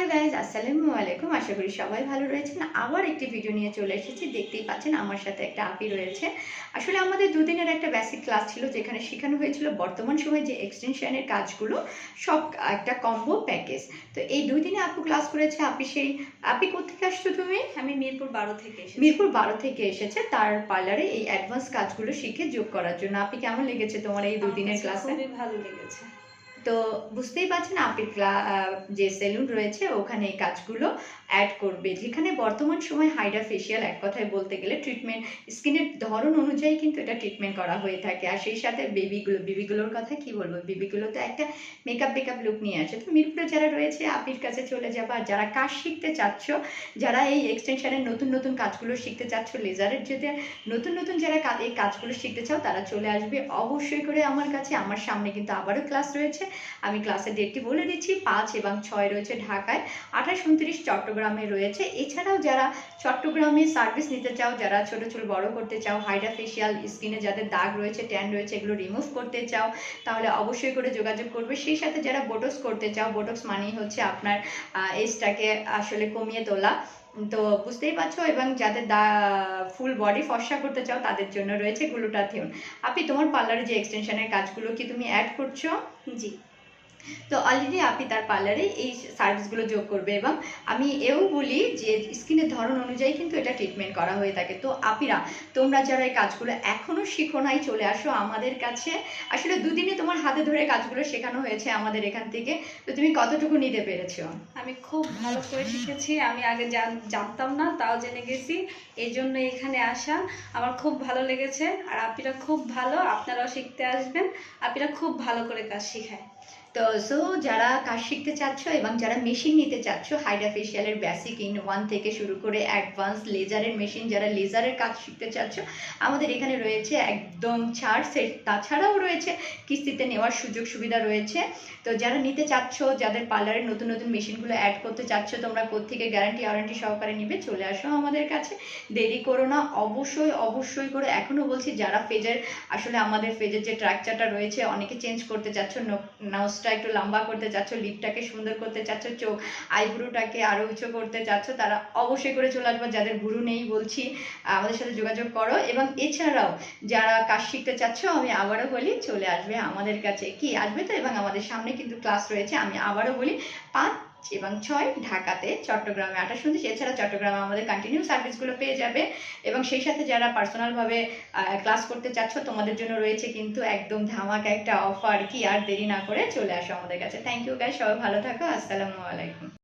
Hello guys, আসসালামু আলাইকুম। আশা করি সবাই ভালো রয়েছেন। আবার একটি ভিডিও নিয়ে চলে এসেছি। দেখতেই পাচ্ছেন আমার সাথে একটা আপি রয়েছে। আসলে আমাদের দুদিনের একটা বেসিক ক্লাস ছিল, যেখানে শেখানো হয়েছিল বর্তমান সময়ে যে এক্সটেনশনের কাজগুলো সব একটা কম্বো প্যাকেজ। তো এই 2 দিনে আপু ক্লাস করেছে। আপি কোত্থেকে আসছো তুমি? আমি মিরপুর 12 থেকে এসেছি। মিরপুর 12 থেকে এসেছে তার পার্লারে এই অ্যাডভান্স কাজগুলো শিখে যোগ করার জন্য। আপি, কেমন লেগেছে তোমার এই 2 দিনের ক্লাসে? খুবই ভালো লেগেছে। তো বুঝতেই পারছেন আপির যে সেলুন রয়েছে ওখানে এই কাজগুলো অ্যাড করবে, যেখানে বর্তমান সময় হাইড্রা ফেসিয়াল এক কথায় বলতে গেলে ট্রিটমেন্ট স্কিনের ধরন অনুযায়ী কিন্তু এটা ট্রিটমেন্ট করা হয়ে থাকে। আর সেই সাথে বেবিগুলোর কথা কি বলবো, বেবিগুলো তো একটা মেকআপ লুক নিয়ে আসে। তো মিরপুরে যারা রয়েছে আপির কাছে চলে যাবা। আর যারা কাজ শিখতে চাচ্ছ, যারা এই এক্সটেনশনের নতুন কাজগুলো শিখতে চাচ্ছ, লেজারের যদি নতুন যারা এই কাজগুলো শিখতে চাও তারা চলে আসবে অবশ্যই করে আমার কাছে। আমার সামনে কিন্তু আবারও ক্লাস রয়েছে। আমি ক্লাসের ডেটটি বলে দিচ্ছি, 5 এবং 6 রয়েছে ঢাকায়, 28, 29 চট্টগ্রামে রয়েছে। এছাড়াও যারা চট্টগ্রামে সার্ভিস নিতে চাও, যারা ছোট বড় করতে চাও, হাইড্রা ফেসিয়াল, স্কিনে যাদের দাগ রয়েছে, ট্যান রয়েছে, এগুলো রিমুভ করতে চাও, তাহলে অবশ্যই করে যোগাযোগ করবে। সেই সাথে যারা বোটক্স করতে চাও, বোটক্স মানেই হচ্ছে আপনার এজটাকে আসলে কমিয়ে তোলা, তো বুঝতেই পারছো। এবং যাদের ফুল বডি ফর্সা করতে চাও তাদের জন্য রয়েছে গ্লুটাথিয়ন। আপনি তোমার পার্লারে যে এক্সটেনশনের কাজগুলো কি তুমি অ্যাড করছো? জি। তো অলরেডি আপনি তার পার্লারে এই সার্ভিসগুলো যোগ করবে। এবং আমি এও বলি যে স্কিনের ধরন অনুযায়ী কিন্তু এটা ট্রিটমেন্ট করা হয়ে থাকে। তো আপিরা, তোমরা যারা এই কাজগুলো এখনও শিখো নাই, চলে আসো আমাদের কাছে। আসলে 2 দিনে তোমার হাতে ধরে কাজগুলো শেখানো হয়েছে আমাদের এখান থেকে। তো তুমি কতটুকু নিতে পেরেছো? আমি খুব ভালো করে শিখেছি। আমি আগে জানতাম না, তাও জেনে গেছি। এই জন্য এখানে আসা আমার খুব ভালো লেগেছে। আর আপিরা খুব ভালো, আপনারাও শিখতে আসবেন। আপিরা খুব ভালো করে কাজ শেখায়। তো যারা কাজ শিখতে চাচ্ছ এবং যারা মেশিন নিতে চাচ্ছ, হাইড্রা ফেসিয়ালের বেসিক ইন 1 থেকে শুরু করে অ্যাডভান্স লেজারের মেশিন, যারা লেজারের কাজ শিখতে চাচ্ছ, আমাদের এখানে রয়েছে একদম ছাড় সেট। তাছাড়াও রয়েছে কিস্তিতে নেওয়ার সুযোগ সুবিধা রয়েছে। তো যারা নিতে চাচ্ছ, যাদের পার্লারের নতুন মেশিনগুলো অ্যাড করতে চাচ্ছ, তোমরা কোত্থেকে গ্যারান্টি ওয়ারেন্টি সহকারে নিবে, চলে আসো আমাদের কাছে। দেরি করো না, অবশ্যই করে। এখনও বলছি, যারা ফেজের আসলে আমাদের ফেজের যে স্ট্রাকচারটা রয়েছে, অনেকে চেঞ্জ করতে চাচ্ছ, নোজটা একটু লম্বা করতে চাচ্ছ, লিপটাকে সুন্দর করতে চাচ্ছ, চোখ আইব্রোটাকে আরও উঁচু করতে চাচ্ছ, তারা অবশ্যই করে চলে আসবে। যাদের ভুরু নেই বলছি, আমাদের সাথে যোগাযোগ করো। এবং এছাড়াও যারা কাজ শিখতে চাচ্ছ, আমি আবারও বলি চলে আসবে আমাদের কাছে। কি আসবে তো? এবং আমাদের সামনে কিন্তু ক্লাস রয়েছে, আমি আবারও বলি, 5 এবং 6 ঢাকাতে, চট্টগ্রামে 28, 29। এছাড়া চট্টগ্রামে আমাদের কন্টিনিউ সার্ভিসগুলো পেয়ে যাবে। এবং সেই সাথে যারা পার্সোনালভাবে ক্লাস করতে চাচ্ছ, তোমাদের জন্য রয়েছে কিন্তু একদম ধামাকা একটা অফার। কি আর দেরি না করে চলে আসো আমাদের কাছে। থ্যাংক ইউ গাইস, সবাই ভালো থাকো। আসসালামু আলাইকুম।